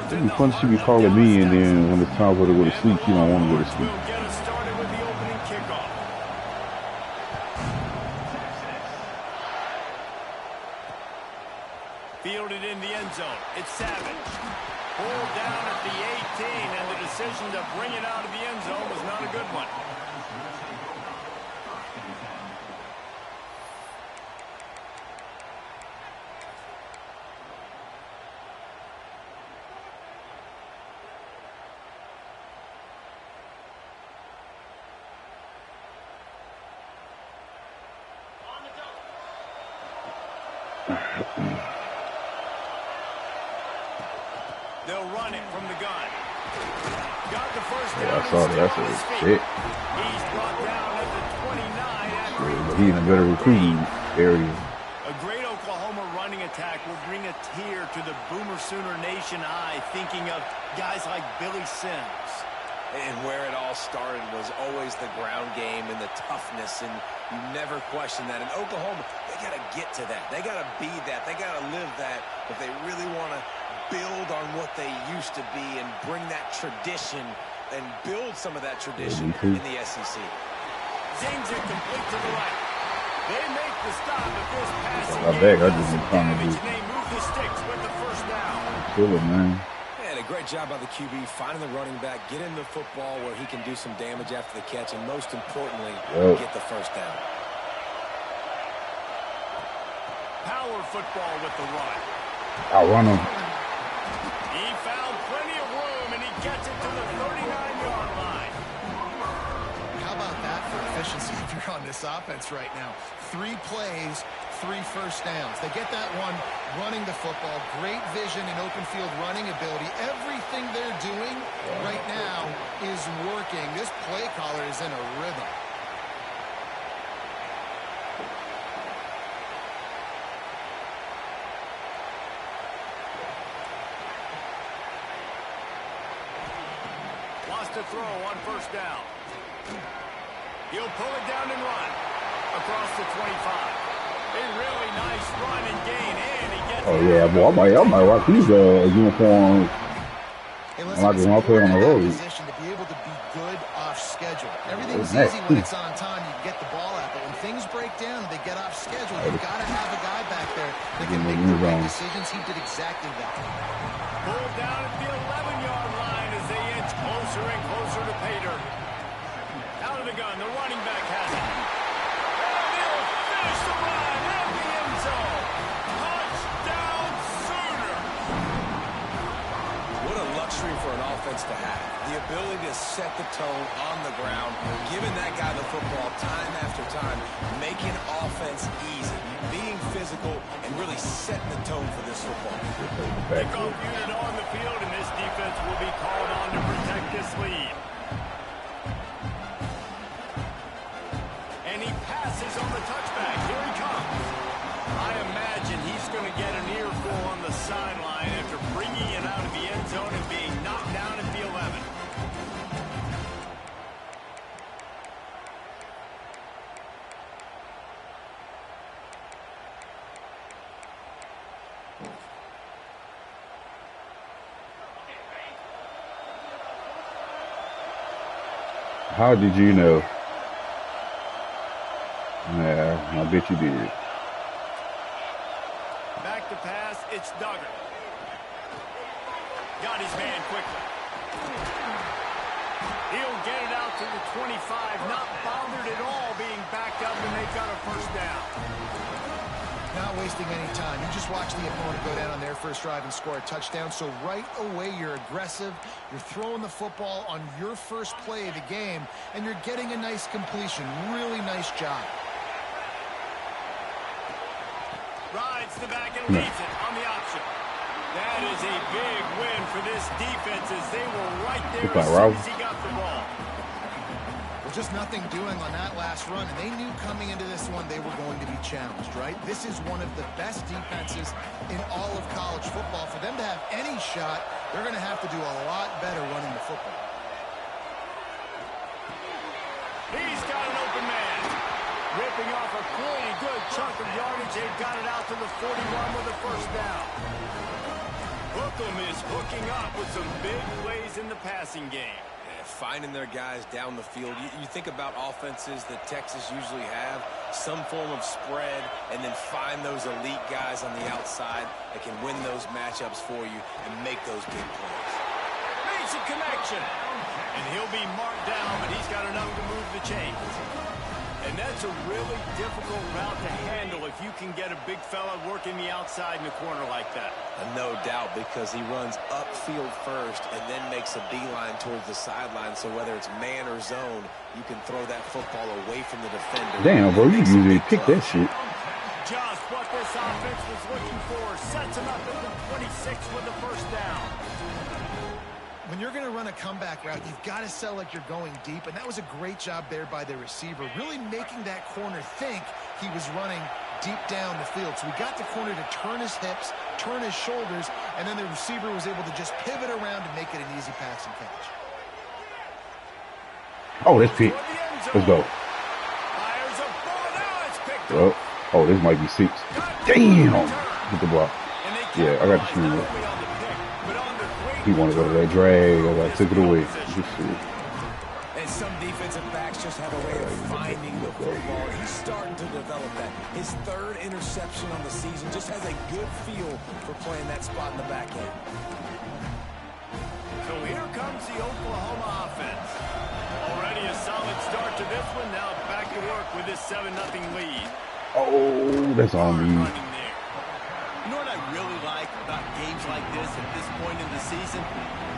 It'd be fun she be calling me, and then when it's time for her to go to sleep, she don't want to go to sleep. Fielded in the end zone. It's Savage. Pulled down at the 18, and the decision to bring it out of the end zone was not a good one. They'll run it from the gun. Got the first down. Yeah, I saw that. That's a shit. He's brought down at the 29. But he in a better recruiting area. A great Oklahoma running attack will bring a tear to the Boomer Sooner Nation eye, thinking of guys like Billy Sims. And where it all started was always the ground game and the toughness, and you never question that. In Oklahoma, they got to get to that. They got to be that. They got to live that if they really want to build on what they used to be and bring that tradition and build some of that tradition in the SEC. Zings it complete to the right. They make the stop at this passing I game. just been trying to do. They move the sticks with the first down. Kill it, man. And a great job by the QB finding the running back, get him the football where he can do some damage after the catch, and most importantly, get the first down. Power football with the run. I'll run him. He found plenty of room, and he gets it to the 39-yard line. How about that for efficiency if you're on this offense right now? 3 plays, 3 first downs. They get that one running the football. Great vision and open field running ability. Everything they're doing right now is working. This play caller is in a rhythm. Lost a throw on first down. He'll pull it down and run across the 25. A really nice run and gain, and he gets yeah, boy, I might watch these uniforms. When I play on the road. Position to be able to be good off schedule. Everything's easy when it's on time. You can get the ball out, but when things break down and they get off schedule, you've got to have a guy back there that can make the right decisions. He did exactly that. Pulled down at the 11-yard line as they inch closer and closer to pay dirt. Out of the gun, the running back has it. And he'll finish the run at the end zone. Touchdown, Sooner! What a luxury for an offense to have. The ability to set the tone on the ground, giving that guy the football time after time, making offense easy, being physical, and really setting the tone for this football. Kickoff unit on the field, and this defense will be called on to protect this lead. And he passes on the touchback. Here he comes. I imagine he's going to get an earful on the sideline after bringing it out of the end zone and being knocked down at the 11. How did you know? Yeah, I bet you did. Back to pass, it's Duggar. Got his man quickly. He'll get it out to the 25, not bothered at all being backed up, and they got a first down. Not wasting any time. You just watch the opponent go down on their first drive and score a touchdown. So right away, you're aggressive. You're throwing the football on your first play of the game, and you're getting a nice completion. Really nice job. Rides the back and leads it on the option. That is a big win for this defense as they were right there as soon as he got the ball. Well, just nothing doing on that last run, and they knew coming into this one they were going to be challenged, right? This is one of the best defenses in all of college football. For them to have any shot, they're going to have to do a lot better running the football. He's got an open man. Ripping off a pretty good chunk of yardage. They've got it out to the 41 with a first down. Hookem is hooking up with some big plays in the passing game. Yeah, finding their guys down the field. You think about offenses that Texas usually have, some form of spread, and then find those elite guys on the outside that can win those matchups for you and make those big plays. Makes a connection. And he'll be marked down, but he's got enough to move the chains. And that's a really difficult route to handle if you can get a big fella working the outside in the corner like that. No doubt, because he runs upfield first and then makes a beeline towards the sideline. So whether it's man or zone, you can throw that football away from the defender. Damn, bro, you usually kick that shit. Just what this offense was looking for. Sets him up at the 26 with the first down. When you're going to run a comeback route, you've got to sell like you're going deep, and that was a great job there by the receiver, really making that corner think he was running deep down the field. So we got the corner to turn his hips, turn his shoulders, and then the receiver was able to just pivot around and make it an easy pass and catch. Oh, that's pick. Let's go. Fires a ball. Now it's picked Oh, up. oh, this might be 6. Damn! Get the block. And they Yeah, I got the capitalized shoe. not only on the pick, but on the great He wanted to go to that drag. I took it away. Just And some defensive backs just have a way of finding the football. He's starting to develop that. His third interception on the season, just has a good feel for playing that spot in the back end. So here comes the Oklahoma offense. Already a solid start to this one. Now back to work with this 7-0 lead. oh, that's on me. Running there. You know what I really like about games like this at this point in the season?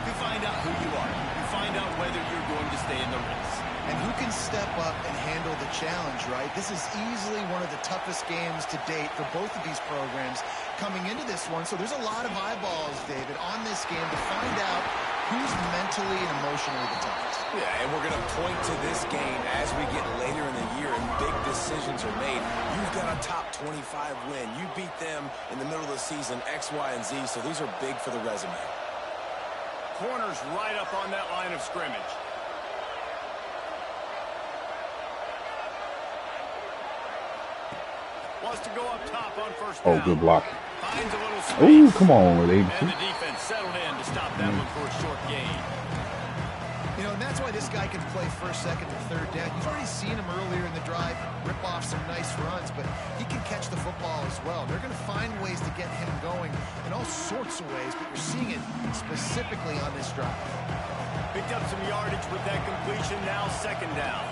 You find out who you are. You find out whether you're going to stay in the race. And who can step up and handle the challenge, right? This is easily one of the toughest games to date for both of these programs coming into this one. So there's a lot of eyeballs, David, on this game to find out who's mentally and emotionally the toughest. Yeah, and we're going to point to this game as we get later in the year and big decisions are made. You've got a top 25 win. You beat them in the middle of the season, X, Y, and Z, so these are big for the resume. Corners right up on that line of scrimmage. Wants to go up top on first down. Oh, good block. Finds a little Oh, space. come on, And ABC. the defense settled in to stop that one for a short gain. You know, and that's why this guy can play first, second, and third down. You've already seen him earlier in the drive rip off some nice runs, but he can catch the football as well. They're going to find ways to get him going in all sorts of ways, but you're seeing it specifically on this drive. Picked up some yardage with that completion. Now second down.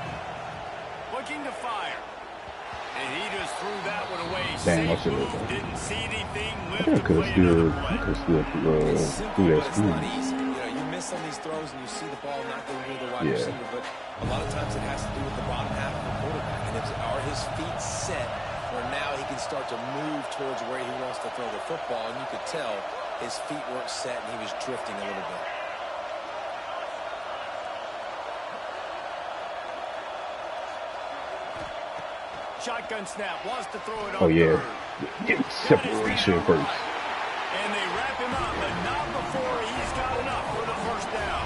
Looking to fire. And he just threw that one away. Damn, I Safe should move, have. didn't see anything. I Lived think I to could play have another still, play. do It's simple, that but it's not speed. easy. You know, you miss on these throws and you see the ball not going near the wide Yeah. receiver, but a lot of times it has to do with the bottom half of the quarterback. And are his feet set where now he can start to move towards where he wants to throw the football? And you could tell his feet weren't set and he was drifting a little bit. Shotgun snap. Wants to throw it on Oh, yeah. third. Get separation first. And they wrap him up, but not before he's got enough for the first down.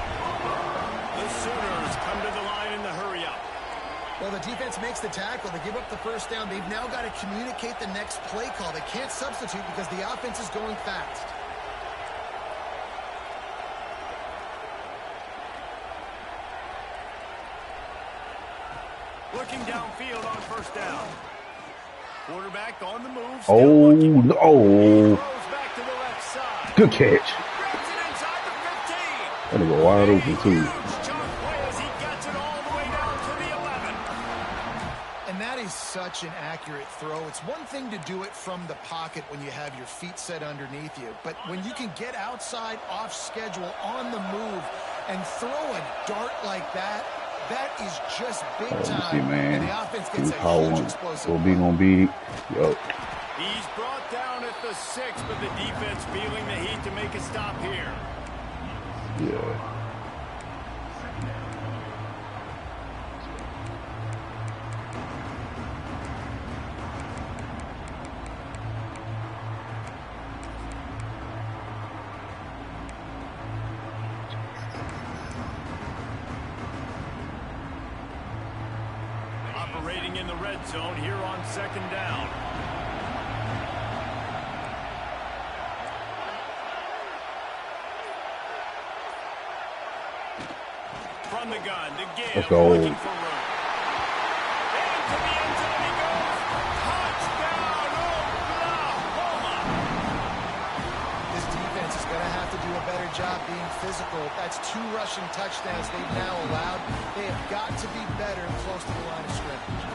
The Sooners come to the line in the hurry up. Well, the defense makes the tackle. They give up the first down. They've now got to communicate the next play call. They can't substitute because the offense is going fast. Looking downfield on first down. Quarterback on the move. Still Oh, looking. no. Throws back to the left side. Good catch. Grabs it inside the 15. That nigga wide open, too. Huge chunk play as he gets it all the way down to the 11. And that is such an accurate throw. It's one thing to do it from the pocket when you have your feet set underneath you, but when you can get outside, off schedule, on the move, and throw a dart like that, that is just big time. See, man. And the offense gets a How huge explosive. gonna be. Yo. He's brought down at the 6, but the defense feeling the heat to make a stop here. Yeah. Operating in the red zone here on second down. From the gun to give. Let's go. Looking for room. Into the end zone he goes. Touchdown, Oklahoma. This defense is going to have to do a better job being physical. That's 2 rushing touchdowns they've now allowed. They have got to be better close to the line of scrimmage.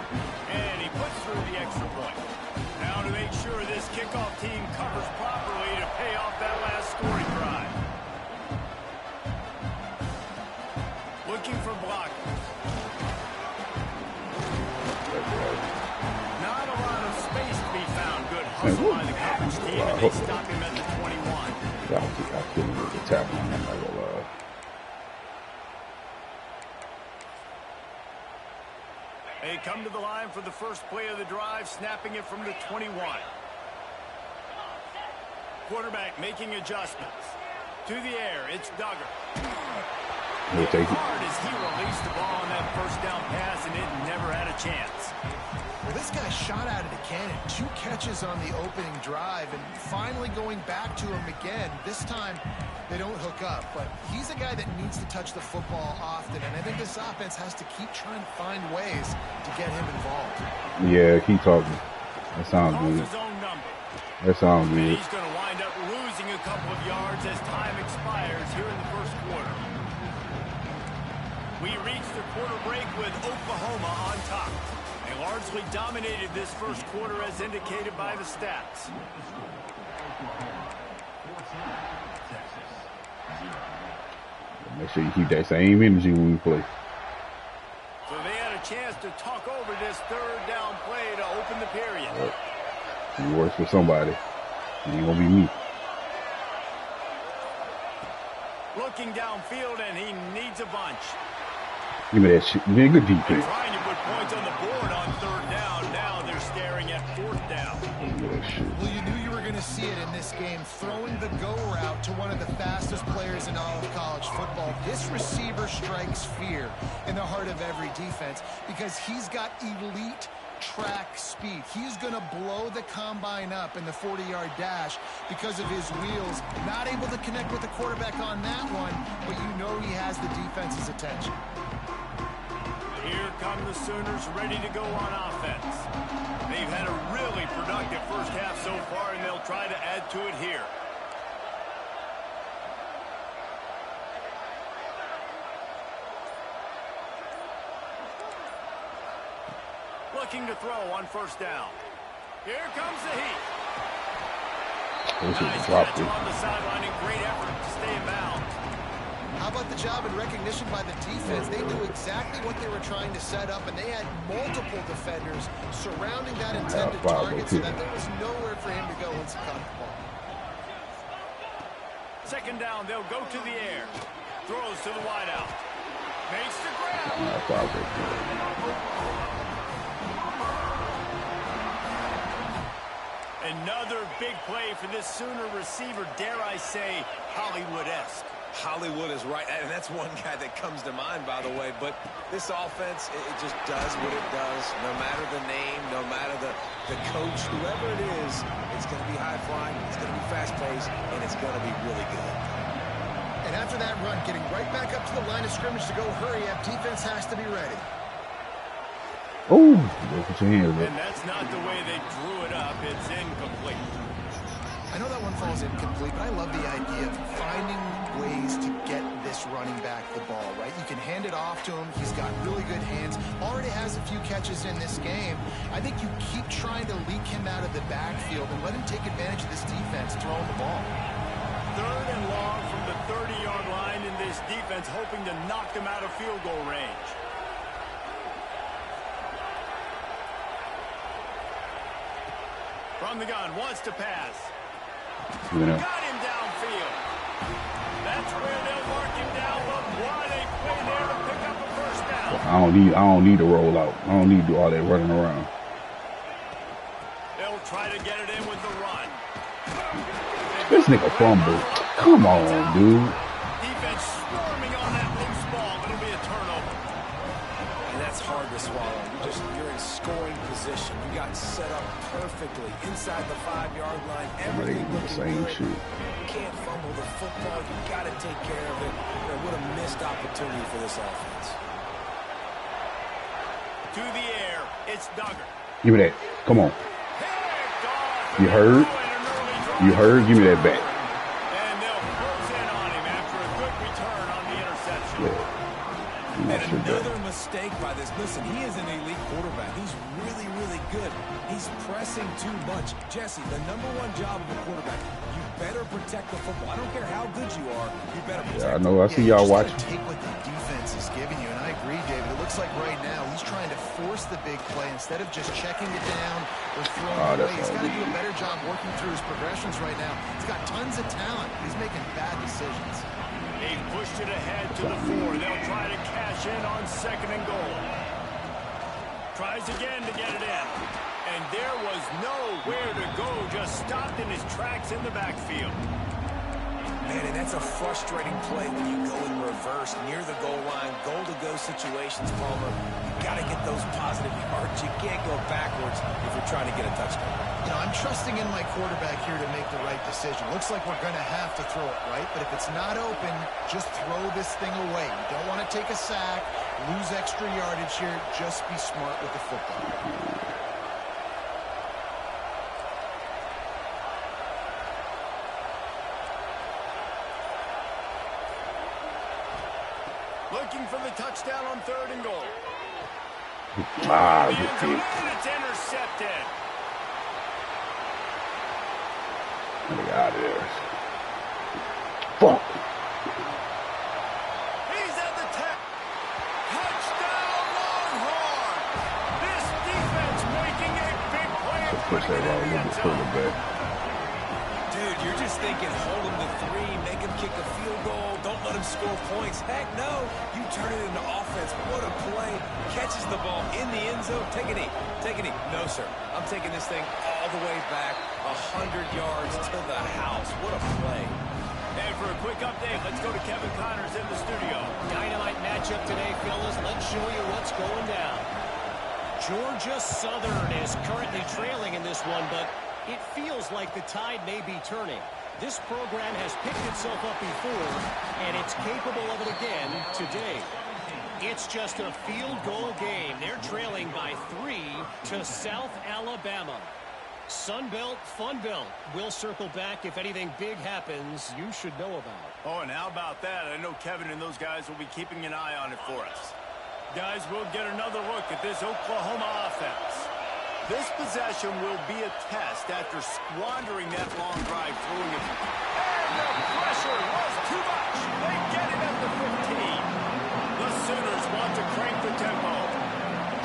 And he puts through the extra point. Now to make sure this kickoff team covers properly to pay off that last scoring drive. Looking for blockers. Not a lot of space to be found. Good hustle by the coverage team, and they stop him at the 21. I couldn't get the tackle on him, I will lie. They come to the line for the first play of the drive, snapping it from the 21. Quarterback making adjustments. To the air, it's Duggar. He'll take it. Hard as he released the ball on that first down pass, and it never had a chance. Well, this guy shot out of the cannon. 2 catches on the opening drive, and finally going back to him again. This time, they don't hook up, but he's a guy that needs to touch the football often, and I think this offense has to keep trying to find ways to get him involved. Yeah, keep talking. That sounds Calls good. his own number. That sounds And good. he's going to wind up losing a couple of yards as time expires here in the first quarter. We reach the quarter break with Oklahoma on top. They largely dominated this first quarter as indicated by the stats. Make sure you keep that same energy when we play. So they had a chance to talk over this third down play to open the period. It works for somebody. It ain't gonna be me. Looking downfield, and he needs a bunch. Give me that shit. Man, good defense. Trying to put points on the board on third down. Now they're staring at fourth down. Give me that shit. Well, you knew you were going to see it in this game, throwing the go route to one of the fastest players in all of college football. This receiver strikes fear in the heart of every defense because he's got elite track speed. He's going to blow the combine up in the 40-yard dash because of his wheels. Not able to connect with the quarterback on that one, but you know he has the defense's attention. Here come the Sooners ready to go on offense. They've had a really productive first half so far, and they'll try to add to it here. Looking to throw on first down. Here comes the heat. Nice catch on the sideline and great effort to stay in bounds. How about the job and recognition by the defense? They knew exactly what they were trying to set up, and they had multiple defenders surrounding that intended target so that there was nowhere for him to go once he caught the ball. Second down, they'll go to the air. Throws to the wideout. Makes the grab. Another big play for this Sooner receiver, dare I say, Hollywood-esque. Hollywood is right, and that's one guy that comes to mind, by the way. But this offense, it just does what it does. No matter the name, no matter the coach, whoever it is, it's going to be high-flying, it's going to be fast-paced, and it's going to be really good. And after that run, getting right back up to the line of scrimmage to go hurry up, defense has to be ready. Oh, look at your hands, and that's not the way they drew it up. It's incomplete. I know that one falls incomplete, but I love the idea of finding ways to get this running back the ball, right? You can hand it off to him. He's got really good hands. Already has a few catches in this game. I think you keep trying to leak him out of the backfield and let him take advantage of this defense throwing the ball. Third and long from the 30-yard line, in this defense hoping to knock them out of field goal range. From the gun, wants to pass. You know. Got him downfield. That's where they'll mark him down, but what a play there to pick up a first down. I don't need to roll out. I don't need to do all that running around. They'll try to get it in with the run. This nigga fumbled. Come on, dude. Defense swarming on that loose ball. It'll be a turnover. And that's hard to swallow. You're in scoring position. You got set up perfectly inside the 5-yard line. Everything the same good. shit. can't fumble the football. You got to take care of it. What a missed opportunity for this offense. To the air, it's Duggar. Give me that. Come on. You heard? You heard? Give me that back. And they'll close in on him after a good return on the interception. Yeah. And another mistake by this. Listen, he is an elite quarterback. He's really, really good. He's pressing too much. Jesse, the #1 job of a quarterback, you better protect the football. I don't care how good you are. You better protect I know. I see y'all watching. Take what the defense is giving you, and I agree, David. It looks like right now he's trying to force the big play instead of just checking it down or throwing it away. He's got to do a better job working through his progressions right now. He's got tons of talent. He's making bad decisions. They pushed it ahead to the 4. They'll try to cash in on 2nd and goal. Tries again to get it in. And there was nowhere to go. Just stopped in his tracks in the backfield. Man, and that's a frustrating play when you go in reverse near the goal line, goal-to-go situations, Palmer. You got to get those positive yards. You can't go backwards if you're trying to get a touchdown. You know, I'm trusting in my quarterback here to make the right decision. Looks like we're going to have to throw it, right? But if it's not open, just throw this thing away. You don't want to take a sack, lose extra yardage here. Just be smart with the football. Looking for the touchdown on 3rd and goal. Ah, It's intercepted. get me out of there. Fuck. He's at the tech. Touchdown, Longhorn. This defense making a big play. Push that out a little bit further back. Dude, you're just thinking, hold him to 3, make him kick a field goal, don't let him score points. Heck no, you turn it into offense. What a play. Catches the ball in the end zone. Take a knee. Take a knee. No, sir. I'm taking this thing all the way back 100 yards to the house. What a play. And for a quick update, let's go to Kevin Connors in the studio. Dynamite matchup today, fellas. Let's show you what's going down. Georgia Southern is currently trailing in this one, but it feels like the tide may be turning. This program has picked itself up before, and it's capable of it again today. It's just a field goal game. They're trailing by 3 to South Alabama. Sunbelt, Funbelt. We'll circle back if anything big happens you should know about. Oh, and how about that? I know Kevin and those guys will be keeping an eye on it for us. Guys, we'll get another look at this Oklahoma offense. This possession will be a test after squandering that long drive, throwing it. And the pressure was too much. They get it at the 15. The Sooners want to crank the tempo.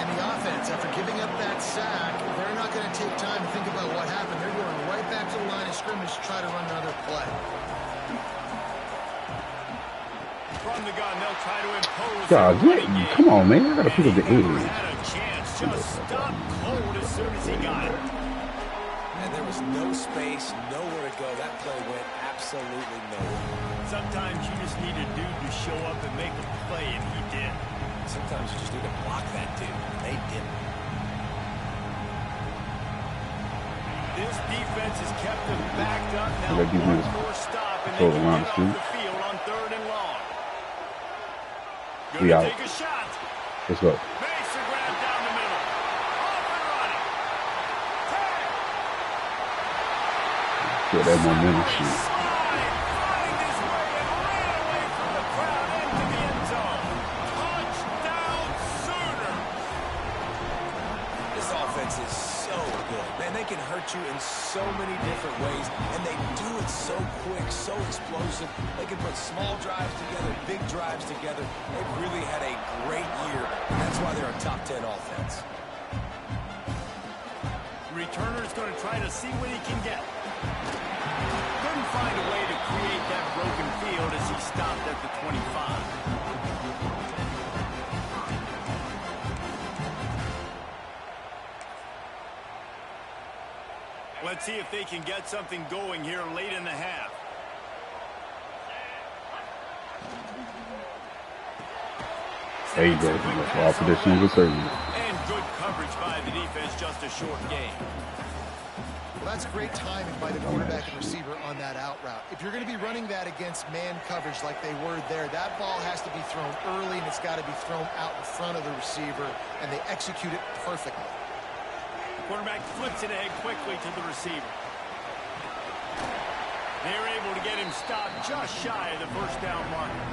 And the offense, after giving up that sack, they're not going to take time to think about what happened. They're going right back to the line of scrimmage to try to run another play. From the gun, they'll try to impose. God, come on, man. I got to pick up the He edge. had a chance. Just stopped cold as soon as he got it. And there was no space, nowhere to go. That play went absolutely nowhere. Sometimes you just need a dude to show up and make a play, and he did. Sometimes you just need to block that dude. They didn't. This defense has kept them backed up. Now That defense one more stop, and they throw can around get the off the field on 3rd and long. We Gonna out. take a shot. Let's go. Makes the grab down the middle. Off and running. Get that momentum shit. Slide, find his way and ran away from the crowd into the end zone. Touchdown, Sooner. This offense is so good. Man, they can hurt you in so many different ways, and they do it so quick, so explosive. They can put small drives together, big drives together. They've really had a great year, and that's why they're a top 10 offense. Returner's going to try to see what he can get. Couldn't find a way to create that broken field as he stopped at the 25. Let's see if they can get something going here late in the half. There you go. That's all for this single service. And good coverage by the defense, just a short game. Well, that's great timing by the quarterback and receiver on that out route. If you're going to be running that against man coverage like they were there, that ball has to be thrown early, and it's got to be thrown out in front of the receiver, and they execute it perfectly. The quarterback flips it ahead quickly to the receiver. They're able to get him stopped just shy of the first down marker.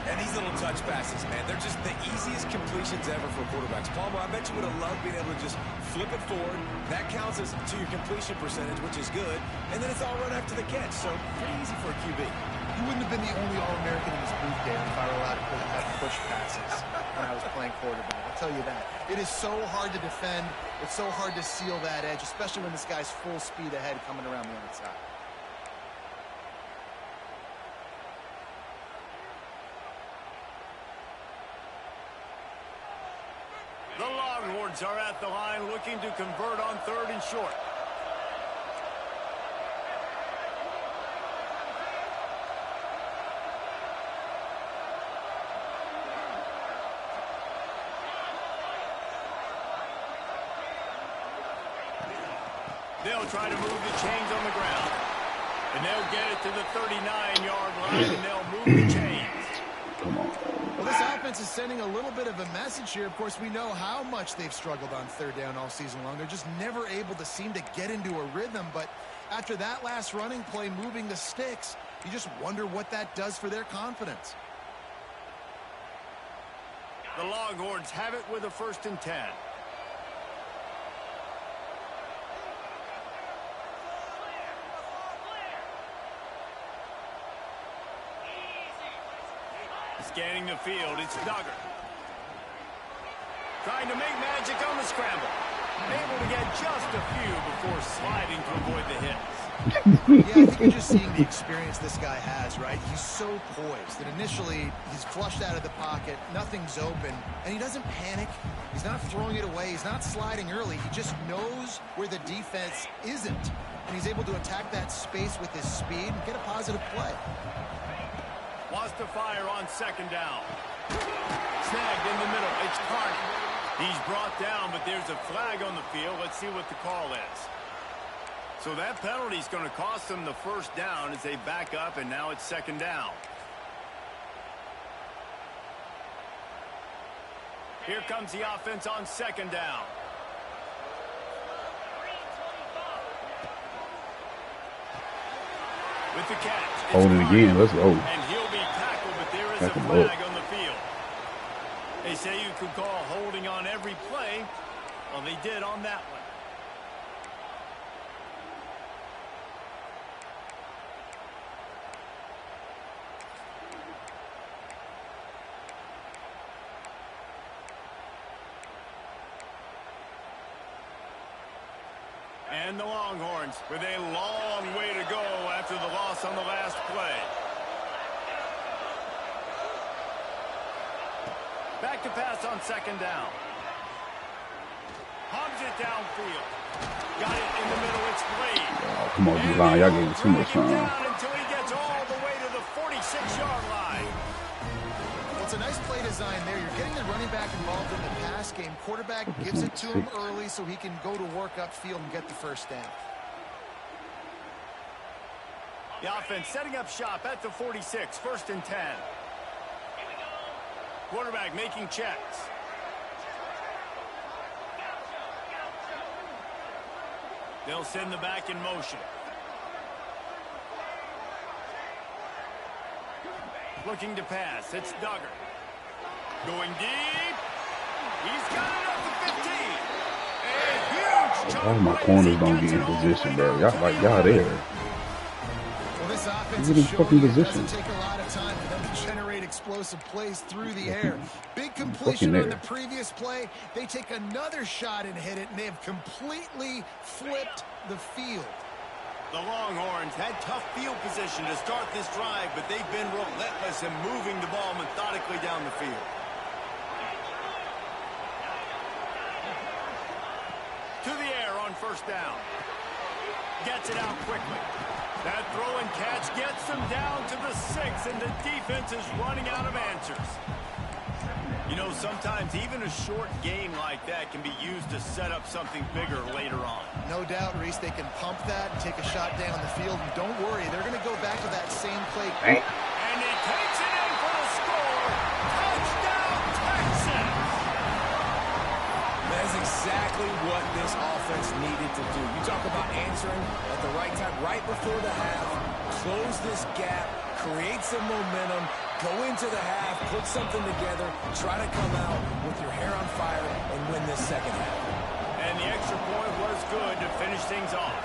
And these little touch passes, man, they're just the easiest completions ever for quarterbacks. Palmer, I bet you would have loved being able to just flip it forward. That counts as to your completion percentage, which is good. And then it's all run after the catch, so pretty easy for a QB. You wouldn't have been the only All-American in this booth, Darren, if I were allowed to have push passes when I was playing quarterback. I'll tell you that. It is so hard to defend. It's so hard to seal that edge, especially when this guy's full speed ahead coming around the outside. The Longhorns are at the line looking to convert on 3rd and short. They'll try to move the chains on the ground. And they'll get it to the 39-yard line, and they'll move the chains. Come on. Well, this offense is sending a little bit of a message here. Of course, we know how much they've struggled on 3rd down all season long. They're just never able to seem to get into a rhythm. But after that last running play, moving the sticks, you just wonder what that does for their confidence. The Longhorns have it with a 1st and 10. Scanning the field, it's Duggar. Trying to make magic on the scramble. Able to get just a few before sliding to avoid the hits. Yeah, I think you're just seeing the experience this guy has, right? He's so poised that initially he's flushed out of the pocket, nothing's open, and he doesn't panic. He's not throwing it away. He's not sliding early. He just knows where the defense isn't, and he's able to attack that space with his speed and get a positive play. Wants to fire on 2nd down. Snagged in the middle. It's Carney. He's brought down, but there's a flag on the field. Let's see what the call is. So that penalty is going to cost them the 1st down as they back up, and now it's 2nd down. Here comes the offense on 2nd down. With the catch. Hold it again. Let's go. And he'll be tackled, but there is a flag on the field. They say you could call holding on every play. Well, they did on that one. And the Longhorns with a long way to go after the loss on the last play. Back to pass on 2nd down. Hubs it downfield. Got it in the middle. It's Blade. Oh, come on, D-line. Y'all giving too much time. Until he gets all the way to the 46-yard line. Well, it's a nice play design there. You're getting the running back involved in the pass game. Quarterback gives it to him early so he can go to work upfield and get the 1st down. The offense setting up shop at the 46. 1st and 10. Quarterback making checks. They'll send the back in motion. Looking to pass. It's Duggar. Going deep. He's got it up to 15. A huge chunk. All my corners don't get in position, bro. Y'all there. Well, this offense Look at is his fucking showing it position. doesn't take a lot of time for them to generate explosive plays through the air. Big completion on the previous play. They take another shot and hit it, and they have completely flipped the field. The Longhorns had tough field position to start this drive, but they've been relentless in moving the ball methodically down the field. To the air on 1st down. Gets it out quickly. That throw and catch gets them down to the 6, and the defense is running out of answers. You know, sometimes even a short gain like that can be used to set up something bigger later on. No doubt, Reese, they can pump that and take a shot down the field. And don't worry, they're going to go back to that same play. And he takes it in for the score. Touchdown, Texans! That's exactly what this offense needed to do. You talk about answering at the right time, right before the half, close this gap, create some momentum, go into the half, put something together, try to come out with your hair on fire and win this second half. And the extra point was good to finish things off.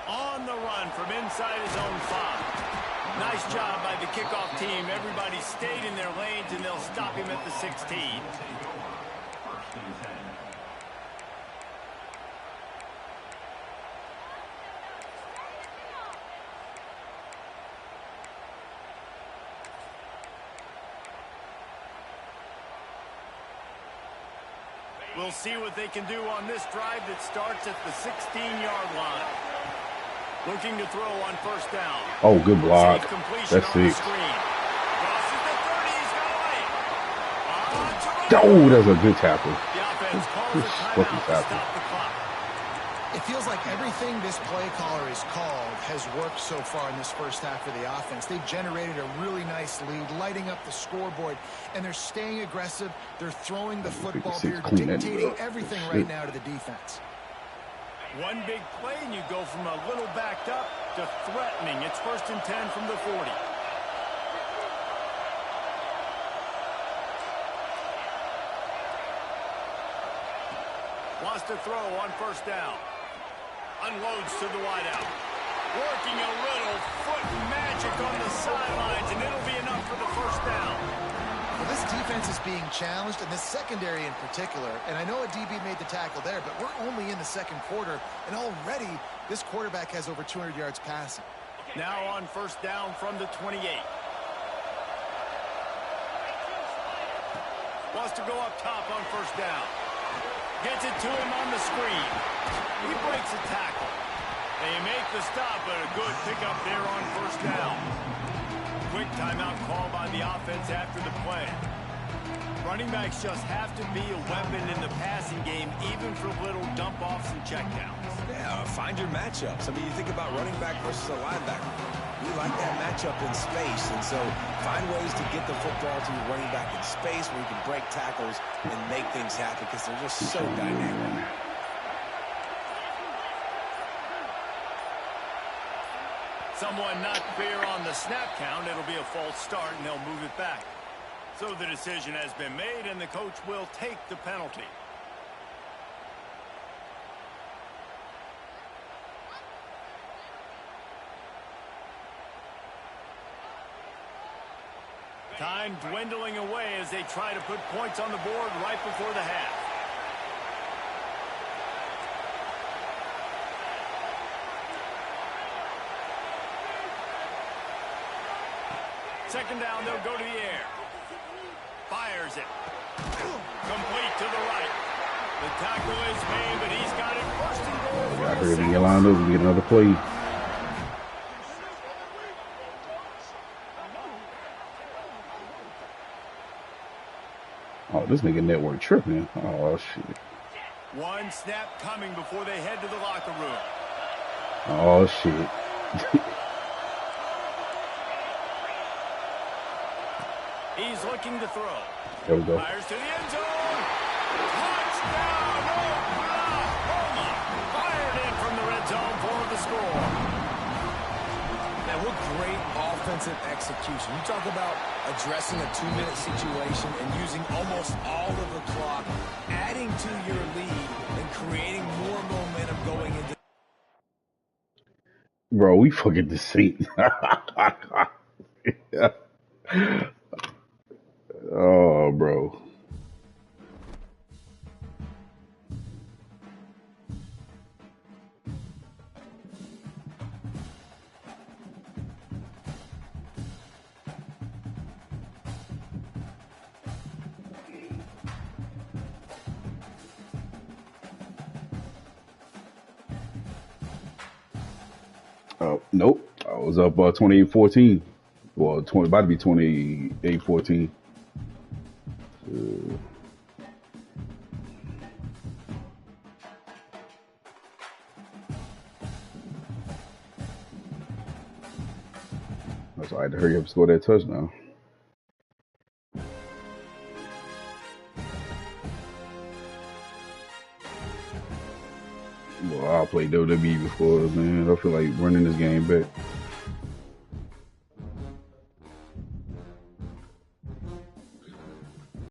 On the run from inside his own 5. Nice job by the kickoff team. Everybody stayed in their lanes, and they'll stop him at the 16. We'll see what they can do on this drive that starts at the 16-yard line. Looking to throw on first down. Oh, good block. That's it. Oh, that's a good tackle. The offense calls a Fucking timeout to tackle. stop the clock. It feels like everything this play caller has called has worked so far in this first half for the offense. They've generated a really nice lead, lighting up the scoreboard, and they're staying aggressive. They're throwing the football. They're dictating everything right now to the defense. One big play, and you go from a little backed up to threatening. It's 1st and 10 from the 40. Wants to throw on first down. Unloads to the wideout. Working a little foot magic on the sidelines, and it'll be enough for the first down. Well, this defense is being challenged, and this secondary in particular. And I know a DB made the tackle there, but we're only in the second quarter, and already this quarterback has over 200 yards passing. Now on first down from the 28. Wants to go up top on first down. Gets it to him on the screen. He breaks a tackle. They make the stop, but a good pickup there on first down. Quick timeout call by the offense after the play. Running backs just have to be a weapon in the passing game, even for little dump-offs and checkdowns. Yeah, find your matchups. I mean, you think about running back versus a linebacker. We like that matchup in space, and so find ways to get the football to your running back in space where you can break tackles and make things happen because they're just so dynamic. Someone not clear on the snap count. It'll be a false start, and they'll move it back. So the decision has been made, and the coach will take the penalty. Time dwindling away as they try to put points on the board right before the half. Second down, they'll go to the air. Fires it. Complete to the right. The tackle is made, but he's got it first and goal. I heard him get lined up and get another play. Oh, this nigga network tripping. Oh, shit. One snap coming before they head to the locker room. Oh, shit. He's looking to throw. There we go. Fires to the end zone. Touchdown, Oklahoma. Fired in from the red zone for the score. Man, what great offensive execution. You talk about addressing a 2-minute situation and using almost all of the clock, adding to your lead and creating more momentum going into. Bro, we fucking deceit. Oh, bro. Oh, nope. I was up 28-14 Well, about to be 28-14. That's why I had to hurry up and score that touchdown. Well, I'll play WWE before, man. I feel like running this game back.